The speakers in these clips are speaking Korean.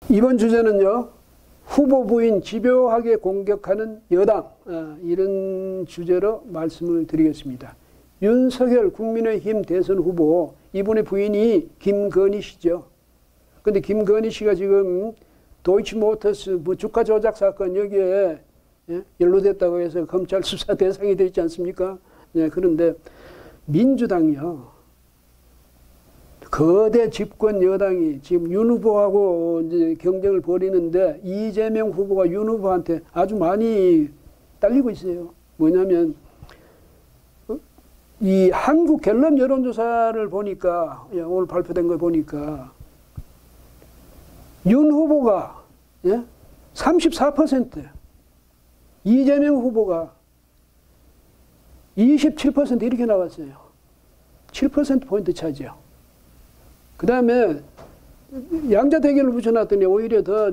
이번 주제는요, 후보 부인 집요하게 공격하는 여당, 이런 주제로 말씀을 드리겠습니다. 윤석열 국민의힘 대선 후보, 이분의 부인이 김건희 씨죠. 근데 김건희 씨가 지금 도이치모터스 뭐 주가 조작 사건 여기에 연루됐다고 해서 검찰 수사 대상이 되지 않습니까? 그런데 민주당이요, 거대 집권 여당이 지금 윤 후보하고 이제 경쟁을 벌이는데 이재명 후보가 윤 후보한테 아주 많이 딸리고 있어요. 뭐냐면 이 한국 갤럽 여론조사를 보니까, 오늘 발표된 걸 보니까 윤 후보가 34%, 이재명 후보가 27% 이렇게 나왔어요. 7%포인트 차지요. 그 다음에 양자 대결을 붙여놨더니 오히려 더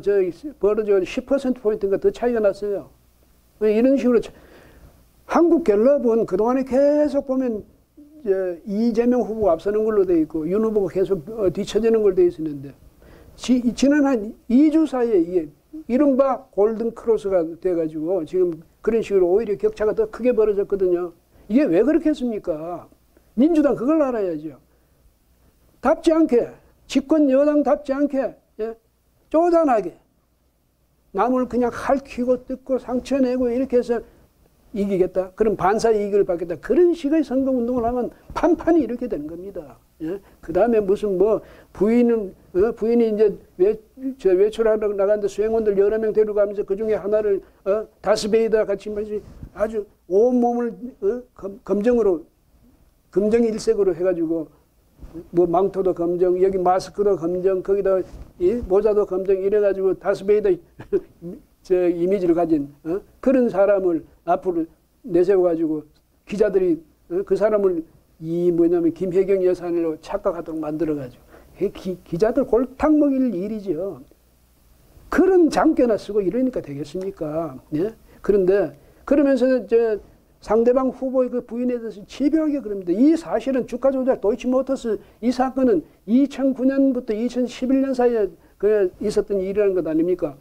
벌어져 10%포인트인가 더 차이가 났어요. 이런 식으로 한국 갤럽은 그동안에 계속 보면 이재명 후보가 앞서는 걸로 돼 있고 윤 후보가 계속 뒤처지는 걸로 돼 있었는데 지난 한 2주 사이에 이게 이른바 골든 크로스가 돼가지고 지금 그런 식으로 오히려 격차가 더 크게 벌어졌거든요. 이게 왜 그렇게 했습니까? 민주당 그걸 알아야죠. 답지 않게, 집권 여당답지 않게, 쪼잔하게 남을 그냥 핥히고 뜯고 상처내고 이렇게 해서 이기겠다. 그럼 반사 이익을 받겠다. 그런 식의 선거운동을 하면 판판이 이렇게 되는 겁니다. 그 다음에 무슨 뭐 부인이 이제 외출하러 나갔는데 수행원들 여러 명 데려가면서 그 중에 하나를 다스베이다 같이 아주 온몸을 검정으로, 검정 일색으로 해가지고 뭐 망토도 검정, 여기 마스크도 검정, 거기다 모자도 검정 이래가지고 다스베이다 이미지를 가진 그런 사람을 앞으로 내세워가지고 기자들이 그 사람을 김혜경 여사로 착각하도록 만들어가지고 기자들 골탕 먹일 일이죠. 그런 장깨나 쓰고 이러니까 되겠습니까? 그런데 그러면서 상대방 후보의 그 부인에 대해서 집요하게 그럽니다. 이 사실은 주가 조작 도이치모터스 이 사건은 2009년부터 2011년 사이에 있었던 일이라는 것 아닙니까?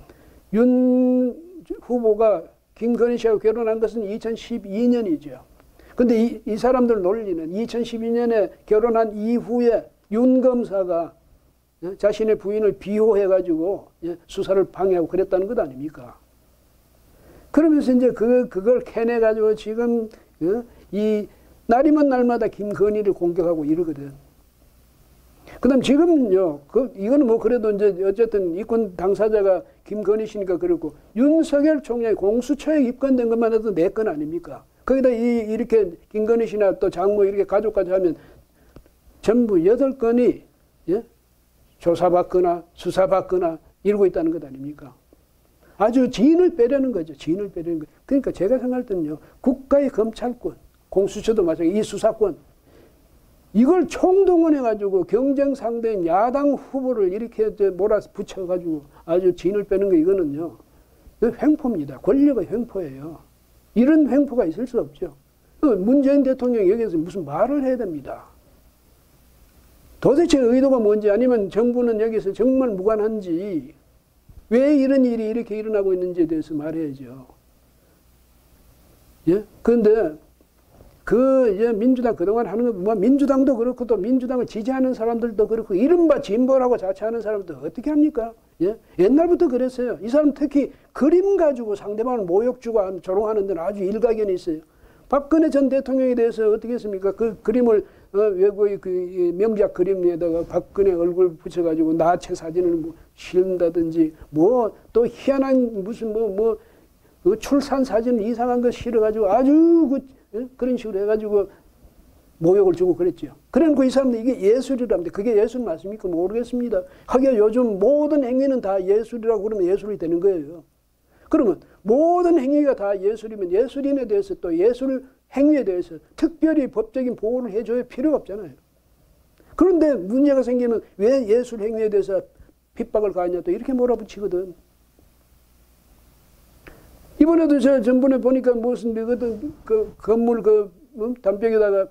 윤 후보가 김건희 씨하고 결혼한 것은 2012년이죠. 근데 이 사람들 논리는 2012년에 결혼한 이후에 윤 검사가 자신의 부인을 비호해가지고 수사를 방해하고 그랬다는 것 아닙니까? 그러면서 이제 그걸 캐내가지고 지금 이 날이면 날마다 김건희를 공격하고 이러거든. 그 다음 지금요, 이거는 뭐 그래도 이제 어쨌든 이권 당사자가 김건희 씨니까 그렇고 윤석열 총장이 공수처에 입건된 것만 해도 내 건 아닙니까? 거기다 이렇게 김건희 씨나 또 장모 이렇게 가족까지 하면 전부 8건이 조사받거나 수사받거나 이러고 있다는 것 아닙니까? 아주 진을 빼려는 거죠. 진을 빼려는 거. 그러니까 제가 생각할 때는요, 국가의 검찰권, 공수처도 마찬가지, 이 수사권, 이걸 총동원해가지고 경쟁 상대인 야당 후보를 이렇게 몰아붙여가지고 아주 진을 빼는 거, 이거는요, 횡포입니다. 권력의 횡포예요. 이런 횡포가 있을 수 없죠. 문재인 대통령이 여기서 무슨 말을 해야 됩니다. 도대체 의도가 뭔지, 아니면 정부는 여기서 정말 무관한지, 왜 이런 일이 이렇게 일어나고 있는지에 대해서 말해야죠. 그런데 민주당 그동안 하는 거, 뭐 민주당도 그렇고 또 민주당을 지지하는 사람들도 그렇고 이른바 진보라고 자처하는 사람들 어떻게 합니까? 옛날부터 그랬어요. 이 사람 특히 그림 가지고 상대방을 모욕 주고 조롱하는 데는 아주 일가견이 있어요. 박근혜 전 대통령에 대해서 어떻게 했습니까? 그 그림을 외국의 그 명작 그림에다가 박근혜 얼굴 붙여가지고 나체 사진을 뭐 실은다든지 뭐 또 희한한 무슨 그 출산 사진 이상한 거 실어가지고 아주 그런 식으로 해가지고 모욕을 주고 그랬죠. 그러니까 이 사람들 이게 예술이랍니다. 그게 예술 맞습니까? 모르겠습니다. 하기야 요즘 모든 행위는 다 예술이라고 그러면 예술이 되는 거예요. 그러면 모든 행위가 다 예술이면 예술인에 대해서 또 예술 행위에 대해서 특별히 법적인 보호를 해줘야 필요가 없잖아요. 그런데 문제가 생기면 왜 예술 행위에 대해서 핍박을 가하냐 또 이렇게 몰아붙이거든. 이번에도 저 전번에 보니까 무슨 그 건물 담벼락에다가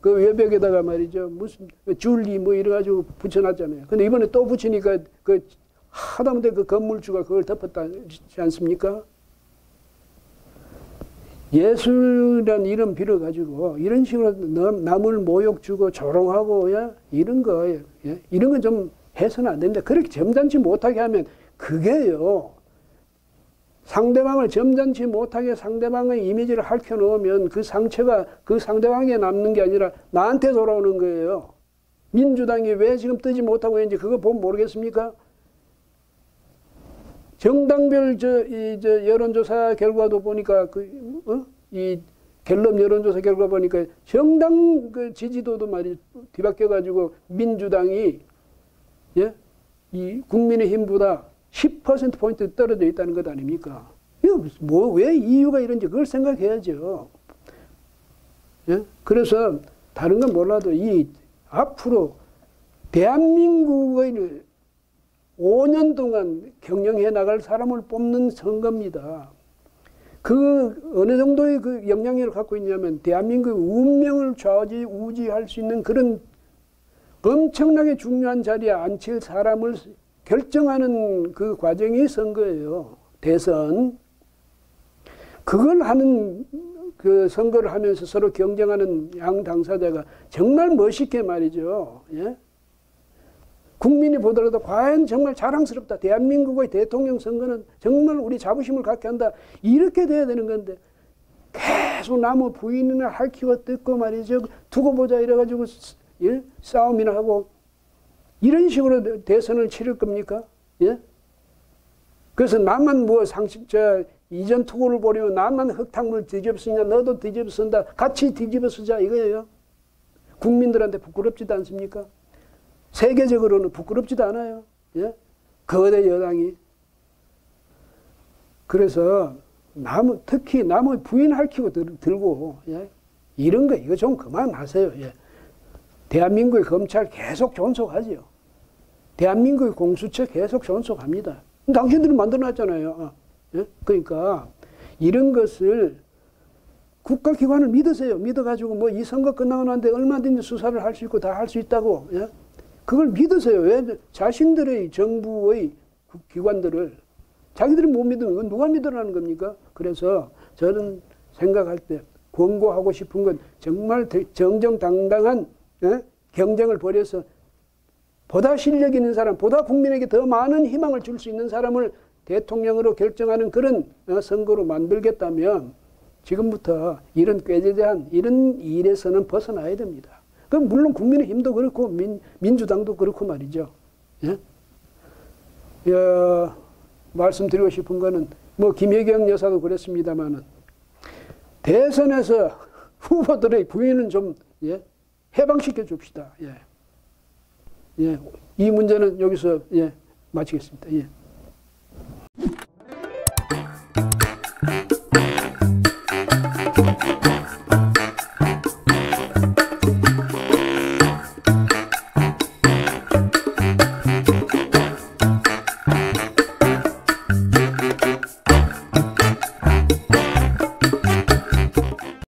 그 외벽에다가 말이죠 무슨 줄리 뭐 이래가지고 붙여놨잖아요. 근데 이번에 또 붙이니까 그 하다못해 그 건물주가 그걸 덮었다지 않습니까? 예술이란 이름 빌어가지고 이런 식으로 남을 모욕 주고 조롱하고 이런 거 이런 건 좀 해서는 안 됩니다. 그렇게 점잖지 못하게 하면 그게요. 상대방을 점잖지 못하게 상대방의 이미지를 핥혀놓으면 그 상처가 그 상대방에게 남는 게 아니라 나한테 돌아오는 거예요. 민주당이 왜 지금 뜨지 못하고 있는지 그거 보면 모르겠습니까? 정당별 여론조사 결과도 보니까 이 갤럽 여론조사 결과 보니까 정당 그 지지도도 말이 뒤바뀌어가지고 민주당이 이 국민의힘보다 10% 포인트 떨어져 있다는 것 아닙니까? 왜 이유가 이런지 그걸 생각해야죠. 그래서 다른 건 몰라도 이 앞으로 대한민국의 5년 동안 경영해 나갈 사람을 뽑는 선거입니다. 그 어느 정도의 그 영향력을 갖고 있냐면 대한민국의 운명을 좌지우지할 수 있는 그런 엄청나게 중요한 자리에 앉힐 사람을 결정하는 그 과정이 선거예요. 대선. 그걸 하는 그 선거를 하면서 서로 경쟁하는 양 당사자가 정말 멋있게 말이죠. 국민이 보더라도 과연 정말 자랑스럽다. 대한민국의 대통령 선거는 정말 우리 자부심을 갖게 한다. 이렇게 돼야 되는 건데 계속 나무 부인이나 핥히고 뜯고 말이죠. 두고 보자 이래가지고 싸움이나 하고 이런 식으로 대선을 치를 겁니까? 그래서 나만 이전 투구를 벌이면 나만 흙탕물 뒤집어 쓰냐 너도 뒤집어 쓴다. 같이 뒤집어 쓰자 이거예요. 국민들한테 부끄럽지도 않습니까? 세계적으로는 부끄럽지도 않아요. 거대 여당이. 그래서 특히 나무 부인 핥히고 들고 이런 거 이거 좀 그만하세요. 대한민국의 검찰 계속 존속하지요. 대한민국의 공수처 계속 존속합니다. 당신들이 만들어놨잖아요. 그러니까 이런 것을 국가기관을 믿으세요. 믿어가지고 뭐 이 선거 끝나고 나는데 얼마든지 수사를 할 수 있고 다 할 수 있다고. 그걸 믿으세요. 왜 자신들의 정부의 기관들을 자기들이 못 믿으면 그건 누가 믿으라는 겁니까? 그래서 저는 생각할 때 권고하고 싶은 건 정말 정정당당한 경쟁을 벌여서 보다 실력 있는 사람, 보다 국민에게 더 많은 희망을 줄 수 있는 사람을 대통령으로 결정하는 그런 선거로 만들겠다면 지금부터 이런 꾀죄죄한 이런 일에서는 벗어나야 됩니다. 그럼 물론 국민의힘도 그렇고 민주당도 그렇고 말이죠. 말씀드리고 싶은 거는 뭐 김혜경 여사도 그랬습니다만은 대선에서 후보들의 부인은 좀 해방시켜 줍시다. 이 문제는 여기서 마치겠습니다.